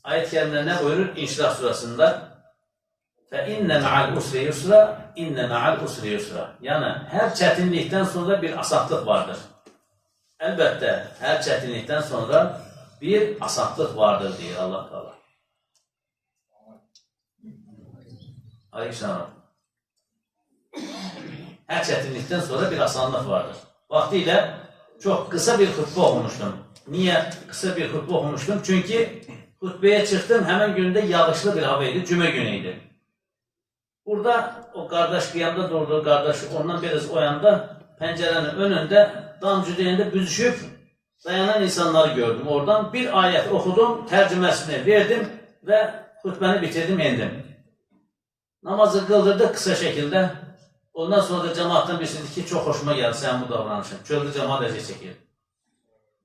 Ayet-i Kerim'de ne buyurur? İnşirah surasında فَاِنَّ مَعَ الْاُسْرِ يُسْرَ اِنَّ مَعَ الْاُسْرِ يُسْرَ. Yani her çetinlikten sonra bir asanlık vardır. Elbette her çetinlikten sonra bir asanlık vardır diyor Allah Teala. Aleykümselam. Her çetinlikten sonra bir asanlık vardır. Vaktiyle çok kısa bir hutbe okumuştum. Niye kısa bir hutbe okumuştum? Çünkü hutbeye çıktım, hemen gününde yağışlı bir havaydı, cuma günüydü. Burada o kardeş kıyamda durdu, kardeş ondan biraz o yanda, pencerenin önünde, damcıdayında büzüşüp dayanan insanları gördüm. Oradan bir ayet okudum, tercümesini verdim ve hutbeni bitirdim, indim. Namazı kıldırdık kısa şekilde. Ondan sonra da cemaatten birisi dedi ki çok hoşuma geldi sen bu davranışın. Çölde cemaat ece çekiyor.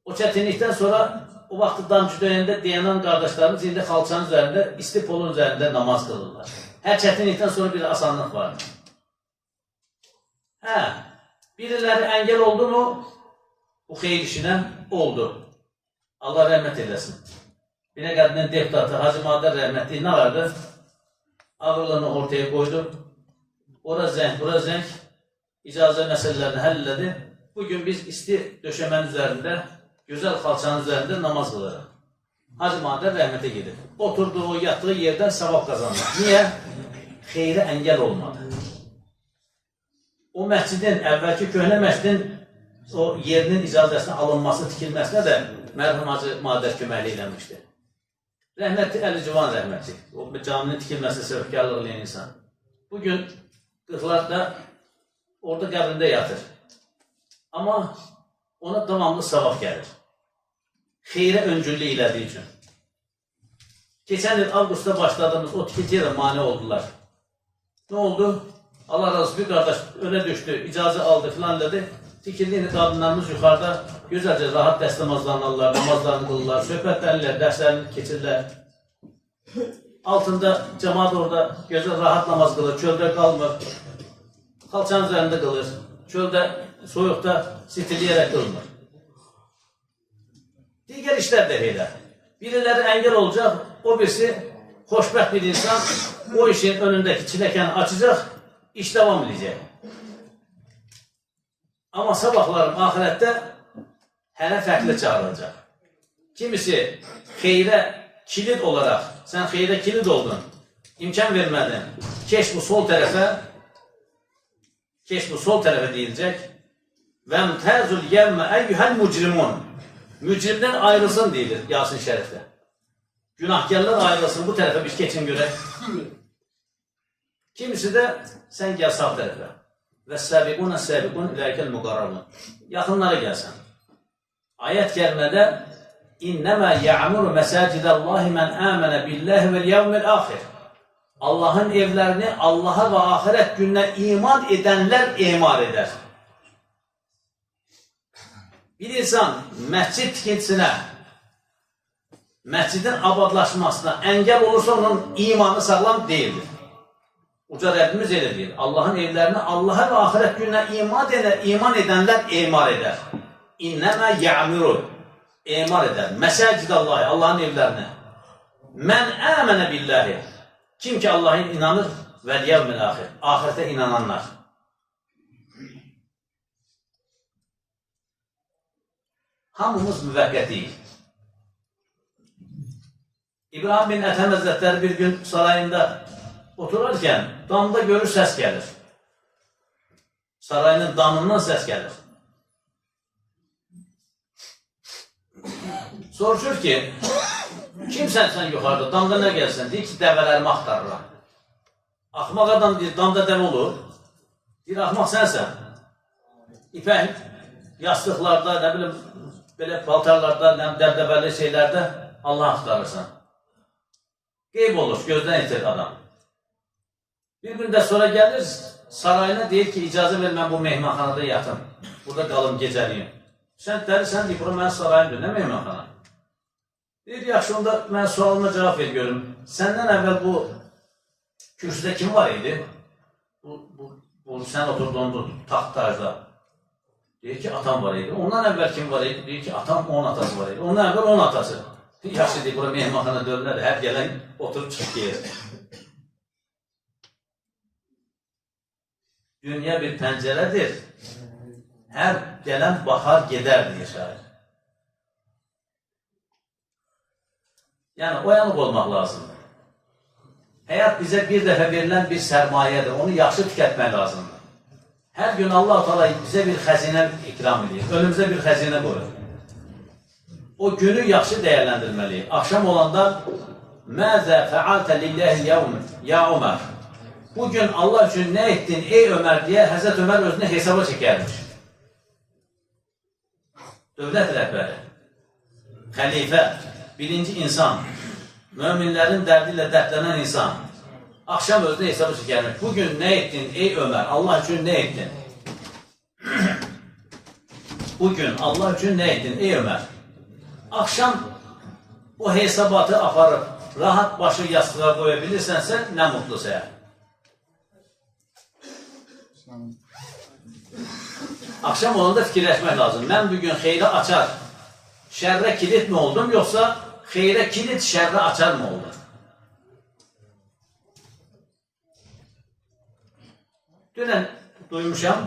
O çetinlikten sonra o vakti damcı döneminde dayanan kardeşlerimiz indi xalçanın üzerinde, istipolun üzerinde namaz kılırlar. Her çetinlikten sonra bir asanlık vardı. Birileri engel oldu mu? Bu xeyir işine oldu. Allah rahmet eylesin. Bine kadının deputatı Hacı Madar rahmetli ne vardı? Ağırlığını ortaya koydu. Ora zenk, bura zenk. İcazə meselelerini halledi. Bugün biz isti döşemenin üzerinde, güzel xalçanın üzerinde namaz kılırıq. Hacı Madar rahmete gelir. Oturduğu, yattığı yerden sevap kazanır. Niye? Xeyre engel olmadı. O məscidin, əvvəlki köhnə məscidin o yerinin icazəsinin alınması, tikilməsinə də mərhum Hacı Madar köməkli eləmişdi. Rəhmətli Əli Civan rəhmətli. O caminin tikilməsi səbəbkarlıq eləyən insan. Bugün qırxlarda orada qəbrində yatır. Amma ona davamlı savab gəlir. Xeyrə öncüllük elədiyi üçün. Keçən il avqustda başladığımız o tikintiyə də mane oldular. Ne oldu? Allah razı olsun bir qardaş öne düştü, icazə aldı filan dedi. Tikildiyini qadınlarımız yuxarıda güzelce rahat dəst namazlanırlar, namazlarını qılırlar, söhbətlərinlər, dərslərini keçirlər. Altında cemaat orada gözəl rahat namaz qılır, çöldə qalmır. Xalçanın üzərində qılır, çöldə, soyuqda sitirləyərək qılmır. Digər işlər də elə. Biriləri əngəl olacaq, o birisi xoşbəxt bir insan o işin önündəki çiləkəni açacaq, iş devam edəcək. Amma sabahlarım ahirətdə hələ fərqli çağırılacaq. Kimisi xeyrə kilit olaraq, sən xeyrə kilit oldun, imkan vermədin, keş bu sol tərəfə deyilecək. Və mütəzül yevmə əyyuhəl mücrimun. Mücrimdən ayrılsın deyilir Yasin Şərifdə. Günahkarlar ayrılsın, bu tərəfə biz keçin görək. Kimisi də sən gəl sağ tərəfə. Və səbiqunə səbiqun iləkəl müqarrabun. Yaxınlara gəlsən. Ayət kəlmədə İnnəmə ya'muru məsəcidəllahi mən əmənə billəhi vəl yevmil axir. Allahın evlərini Allaha və axirət gününə iman edənlər imar edər. Bir insan məscid tikintisinə, məscidin abadlaşmasına əngəl olursa onun imanı sağlam deyildir. Uca Rəbbimiz elə deyir. Allahın evlərini Allaha və axirət gününə iman edənlər imar edər. İnnəmə ya'muru. İmar edər. Məsəcidallahi, Allahın evlərini. Mən əmənə billahi. Kim ki Allah'a inanır və yevmil axir. Ahirətə inananlar. Hamımız müvəqqətiyik. İbrahim bin Ətəm Həzrətləri bir gün sarayında oturarkən damda görür səs gəlir. Sarayının damından səs gəlir. Soruşur ki, kimsən sən yuxarıda, damda nə gəlsən? Deyir ki, dəvələrimi axtarıram. Axmaq adam deyir, damda dəvə olur. Deyir, axmaq sənsən. İpək yastıqlarda, nə bilim, belə paltarlarda, dəbdəbəli şeylərdə Allah axtarırsan. Qeyb olur, gözdən itir adam. Bir gün də sonra gəlir sarayına, deyir ki, icazə ver, mən bu mehmanxanada yatım. Burada qalım, gecəliyim. Sən dəlisən, deyir, bura mənim sarayımdır, nə mehmanxana? Deyir, yaxşı, onda mən sualıma cavab ver görüm. Səndən əvvəl bu kürsüdə kim var idi? Sən oturduğun taxtajda. Deyir ki, atam var idi. Ondan əvvəl kim var idi? Deyir ki, atam 10 atası var idi. Ondan əvvəl 10 atası. Yaxşı deyib, bura mehmanxana dönürlər, hər gələn oturub çıxıb gelir. Dünya bir pəncərədir, hər gələn baxar, gedər, deyir şair. Yəni, oyanıq olmaq lazımdır. Həyat bizə bir dəfə verilən bir sərmayədir, onu yaxşı tükətmək lazımdır. Hər gün Allah-u Teala bizə bir xəzinə ikram edir, önümüzə bir xəzinə qoyur. O günü yaxşı dəyərləndirməliyik. Axşam olanda Məzə fəaltə lilləhi yəvm, ya Ömər. Bugün Allah üçün nə etdin ey Ömər deyə Həzrət Ömər özünü hesaba çəkərmiş. Dövlət rəhbəri, xəlifə, birinci insan, möminlərin dərdi ilə dərdlənən insan axşam özünü hesaba çəkərmiş. Bugün nə etdin ey Ömər, Allah üçün nə etdin? Bugün Allah üçün nə etdin ey Ömər? Akşam o hesabatı aparıb, rahat başı yastığa qoya bilirsənsə, nə mutlu sənə. Akşam olanda fikirləşmək lazım. Mən bugün xeyrə açar, şərrə kilit mi oldum, yoxsa xeyrə kilit, şərrə açar mı oldum? Dünən duymuşam,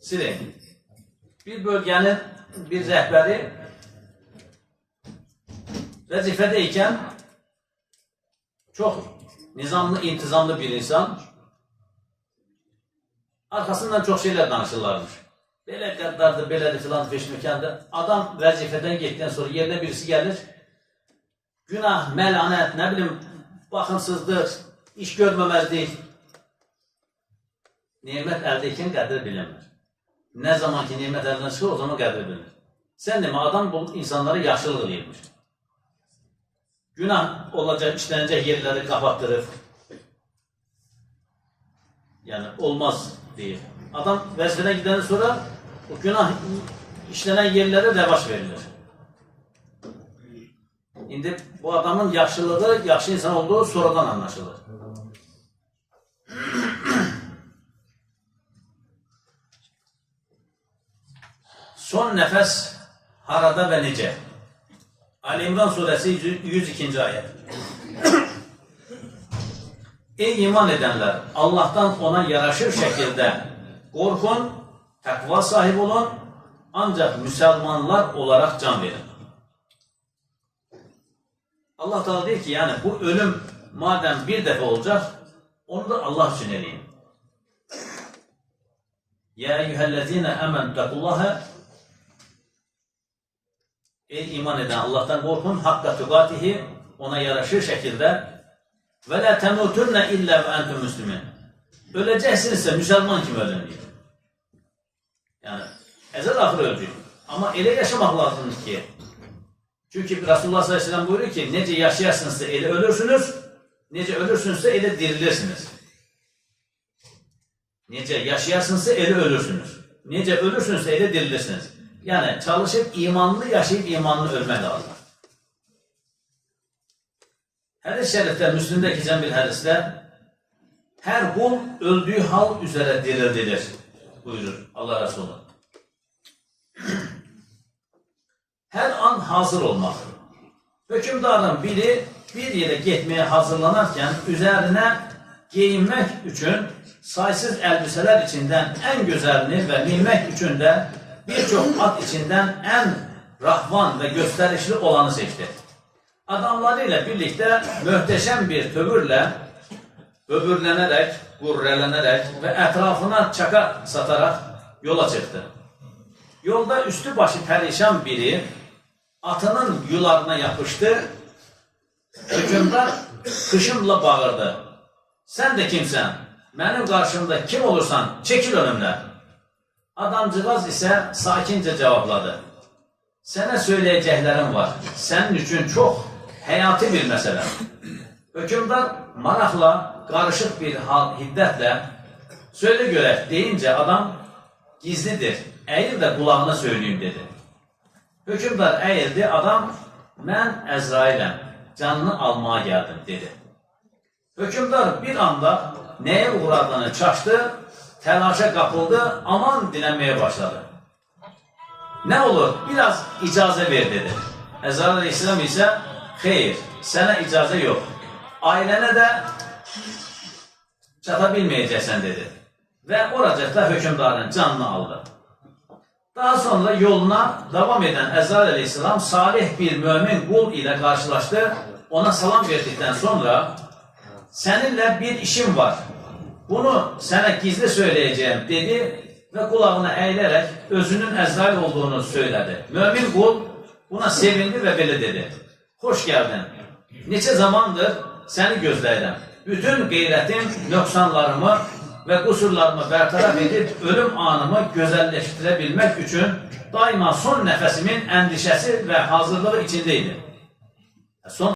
silin. Bir bölgənin bir rəhbəri vəzifədəykən çox nizamlı, intizamlı bir insan, arkasından çox şeylər danışırlarmış. Belə qəddardır, belədir, filan feşməkəndir. Adam vəzifədən getdikdən sonra yerinə birisi gəlir, günah, məlanət, nə bilim, baxımsızlıq, iş görməməzlik, nemət əldəykən qədir bilinmir. Nə zaman ki, nemət əldən çıxır, o zaman qədir bilinir. Sən demə, adam bu insanlara yaxşılıq eləyirmiş. Günah olacaq, işlənəcək yerləri qapattırır. Yəni, olmaz deyir. Adam vəzifədən gidəndən sonra o günah işlənən yerlərə rəvaş verilir. İndi bu adamın yaxşılığı, yaxşı insan olduğu sonradan anlaşılır. Son nəfəs harada və necə? Ali İmran surəsi 102-ci ayət. Ey iman edənlər, Allahdan ona yaraşır şəkildə qorxun, təqva sahib olun, ancaq müsəlmanlar olaraq can verin. Allah Teala deyir ki, yəni bu ölüm madəm bir dəfə olacaq, onu da Allah üçün eləyin. Ya eyyuhəl-ləzine əmən təqullahə. Ey iman edən, Allahdan qorxun, haqqa tüqatihi, ona yaraşır şəkildə və lə təmutunə illə və əntum müslümin. Öləcəksinizsə, müsəlman kimi ölün deyir. Yəni, əzəl-axır öləcək. Amma elə yaşamaq lazımdır ki, çünki Rasulullah s.ə.v buyurur ki, necə yaşayasınızsa elə ölürsünüz, necə ölürsünüzsə elə dirilirsiniz. Necə yaşayasınızsa elə ölürsünüz. Necə ölürsünüzsə elə dirilirsiniz. Yəni, çalışıb imanlı yaşayıb imanlı ölmək lazım. Hədis şərifdə, Müslimdə keçən bir hədisdə hər qul öldüyü hal üzərə dirildilir, buyurur Allah Resulü. Hər an hazır olmaq. Hökümdarın biri bir yerə getməyə hazırlanarkən üzərinə geyinmək üçün saysız əlbisələr içindən ən gözəlini və minmək üçün də bir çox at içindən ən rahvan və göstərişli olanı seçdi. Adamları ilə birlikdə möhtəşəm bir tövürlə böbürlənərək, qurrələnərək və ətrafına çaka sataraq yola çıxdı. Yolda üstü başı pərişan biri atının yularına yapışdı, hökümdar xışımla bağırdı. Sən də kimsən? Mənim qarşımda kim olursan, çəkil önümlə. Adamcığaz isə sakincə cavabladı. Sənə söyləyəcəklərim var. Sənin üçün çox həyati bir məsələ. Hökümdar maraqla, qarışıq bir hiddətlə söylə görək deyincə adam gizlidir. Əyil də qulağına söyləyim dedi. Hökümdar əyildi, adam mən Əzrailəm, canını almağa gəldim dedi. Hökümdar bir anda nəyə uğradığını çaşdı, təlaşa qapıldı, aman dilənməyə başladı. Nə olur, biraz icazə ver dedi. Əzrail Aleyhisselam isə xeyr, sənə icazə yox. Ailənə də çata bilməyəcəksən dedi. Və oracaqda hökümdarın canını aldı. Daha sonra yoluna davam edən Əzrail Aleyhisselam salih bir mömin qul ilə qarşılaşdı. Ona salam verdikdən sonra səninlə bir işim var. Bunu sənə gizli söyləyəcəyim dedi və qulağına əyilərək özünün Əzrail olduğunu söylədi. Mömin qul buna sevindi və belə dedi. Xoş gəldin. Neçə zamandır səni gözləyirəm. Bütün qeyrətim, nöqsanlarımı və qusurlarımı bərtaraf edib, ölüm anımı gözəlləşdirə bilmək üçün daima son nəfəsimin əndişəsi və hazırlığı içində idim.